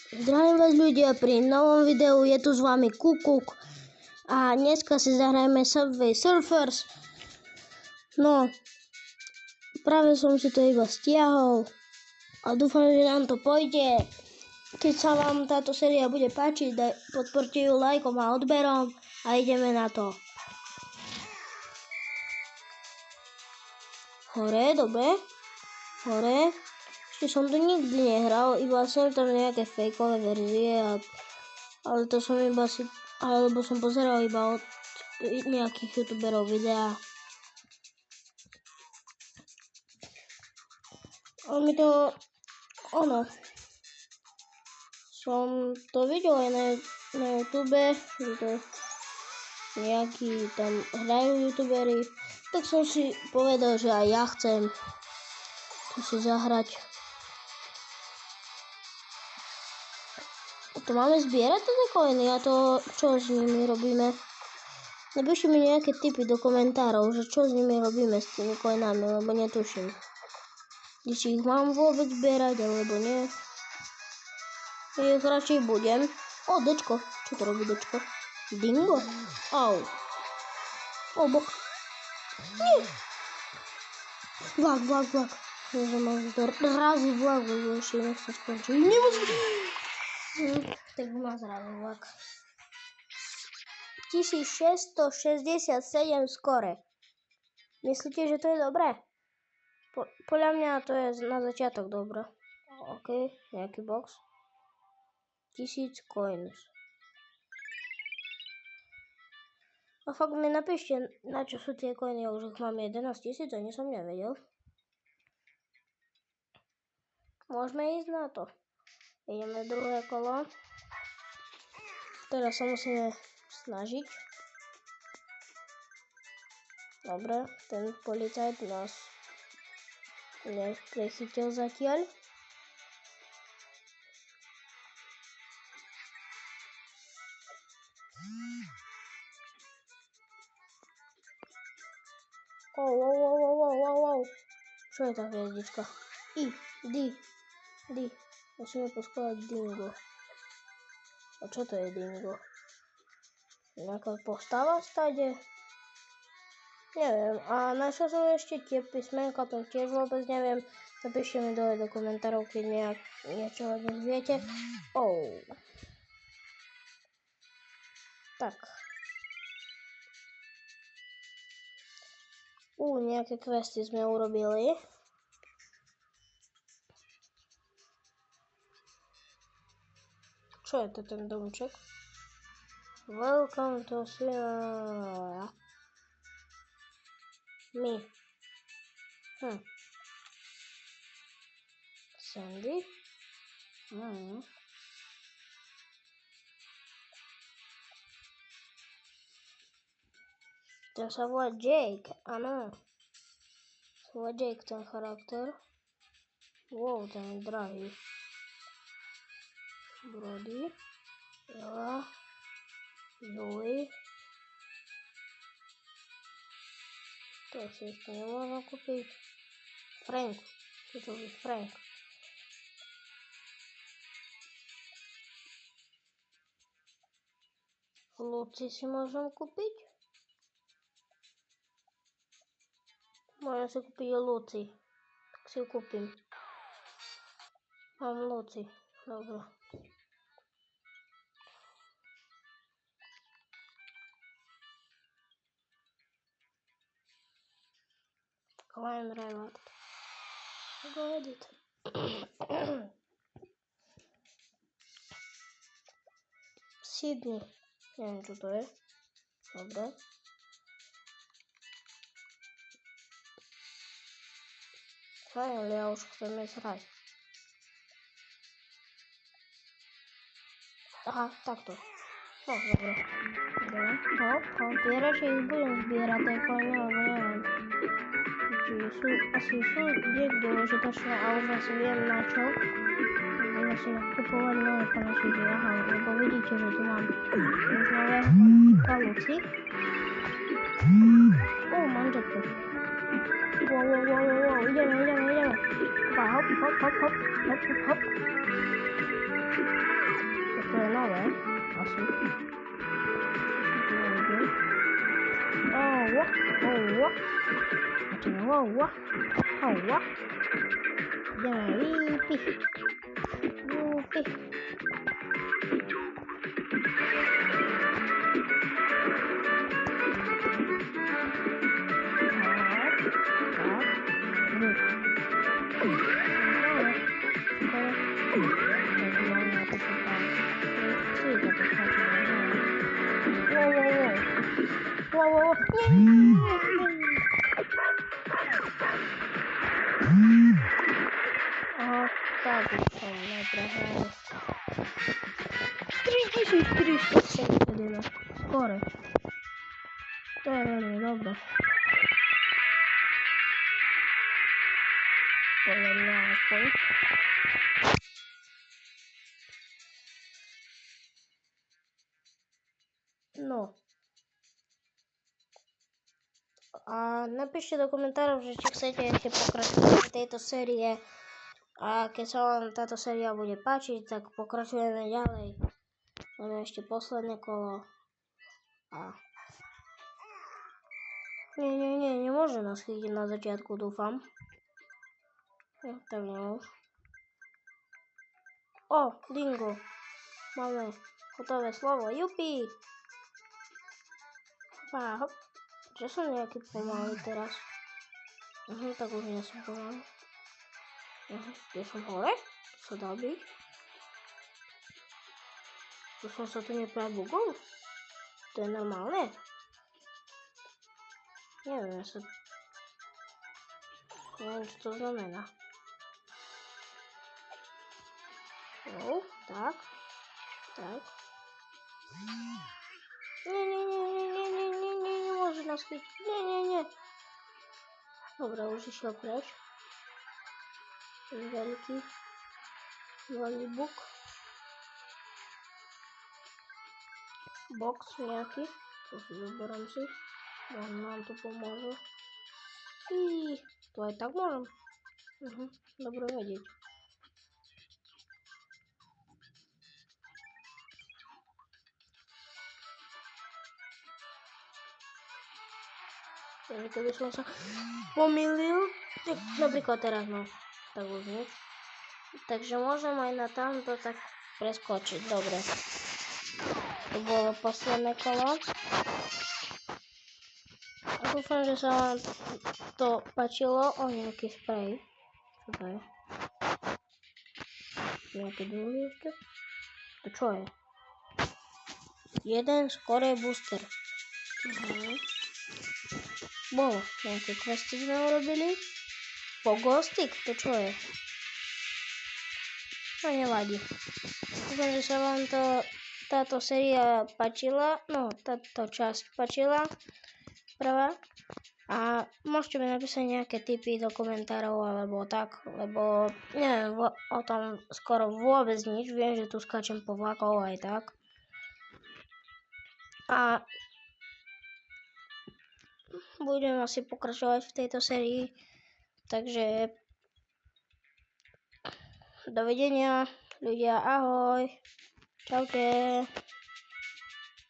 Zdravím vás ľudia pri novom videu, je tu s vami Kukuk a dneska si zahrajeme Subway Surfers. No, práve som si to iba stiahol a dúfam, že nám to pôjde. Keď sa vám táto séria bude páčiť, podporte ju lajkom a odberom a ideme na to. Hore, dobre, hore. Ešte som to nikdy nehral, iba som tam nejaké fejkové verzie, ale to som iba alebo som pozeral iba od nejakých youtuberov videá. Ale mi to, som to videl aj na YouTube, že to nejakí tam hrajú youtuberi, tak som si povedal, že aj ja chcem to si zahrať. To máme zbierať tie coiny a to čo s nimi robíme? Napíšte mi nejaké tipy do komentárov, že čo s nimi robíme s tými coinami, lebo netuším. Či ich mám vôbec zbierať, alebo nie. Ich radšej budem. O, dečko. Čo to robí dečko? Dingo? Au. O, bok. Nie. Vlak. Že mám zrazí vlak, lebo ešte nechcem skončiť. Tak ma zrazil vlak. 1667 skore. Myslíte, že to je dobré? Podľa mňa to je na začiatok dobré. OK, nejaký box. 1000 coins. A fakt mi napíšte, na čo sú tie coiny, ja už ich mám 11 000, ani som nevedel. Môžeme ísť na to. Ideme druhé kolo. Teraz sa musíme snažiť. Dobre, ten policajt nás neprechytil zatiaľ. Wow. Čo je tá hviezdička? D. Musíme poskladať dingo. A čo to je dingo? Nejaká postava stade? Neviem. A našiel som ešte tie písmenka, to tiež vôbec neviem. Napíšte mi dole do komentárov, keď niečo o nich viete. Tak. Nejaké questy sme urobili. Čo je to ten domček? Welcome to Sierra. Sandy? To sa volá Jake, áno. Sa volá Jake ten charakter. Wow, ten je drahý. Brody. Ela. Joey. To si ešte nemôžem kúpiť. Frank. Čo to je Frank? Lucy si môžem kúpiť? Môžem si kúpiť Lucy. Tak si ju kúpim. Mám Lucy. Dobre. Climb reward. Go edit. Sydney. Neviem, čo to je. Dobre. Ale ja už chcem ísť hrať. Aha, takto. No, dobre. Ja radšej ich budem zbierať, aj coiny, alebo neviem. Asi sú niekde užitočné a už asi viem na čo. Budeme si nakupovať nové panačiky, lebo vidíte, že tu mám už nového panáčika Lucy. Mám jetpack. Wow, ideme. Hop. si. Oh, oh, macam wah. Jangan Yupi. Wow. Так, програли. 3461. Скоро. Добре. Половина. Ну. Напишіть до коментарів, чи chcete ešte pokračovať v tejto série. A keď sa vám táto séria bude páčiť, tak pokračujeme ďalej. Máme ešte posledné kolo. A... Nie, nemôže nás chytiť na začiatku, dúfam. Tak nemôž. Dingo. Máme hotové slovo. Jupi! Hop. Že som nejaký pomalý teraz. Tak už nie som pomalý. Kde som hore? Tu sa dá byť. Tu som sa tu neprabugol. To je normálne. Neviem, neviem, čo to znamená. Tak. Nemôže nás chytiť. Nie. Dobre, už išiel preč. Veľký volleybuk. Box nejaký. To si zoberám si. On nám to pomôže. To aj tak môžem. Dobre vedieť. Keby som sa pomýlil, napríklad teraz, tak už nič. Takže môžem aj na tamto tak preskočiť, dobre. To bolo posledné kolo. Dúfam, že sa vám to páčilo. Nejaký sprej. Čo to je? Nejaké druhy ešte? To čo je? Jeden skorej booster. Bolo, nejaké questy sme urobili. Pogostik, to čo je? No nevadí. Dúfam, že sa vám táto séria páčila. Táto časť páčila. Prvá. A môžete mi napísať nejaké tipy do komentárov alebo tak, lebo neviem o tom skoro vôbec nič. Viem, že tu skáčem po vlakov aj tak. A budem asi pokračovať v tejto sérii. Takže dovidenia ľudia, ahoj. Čaute.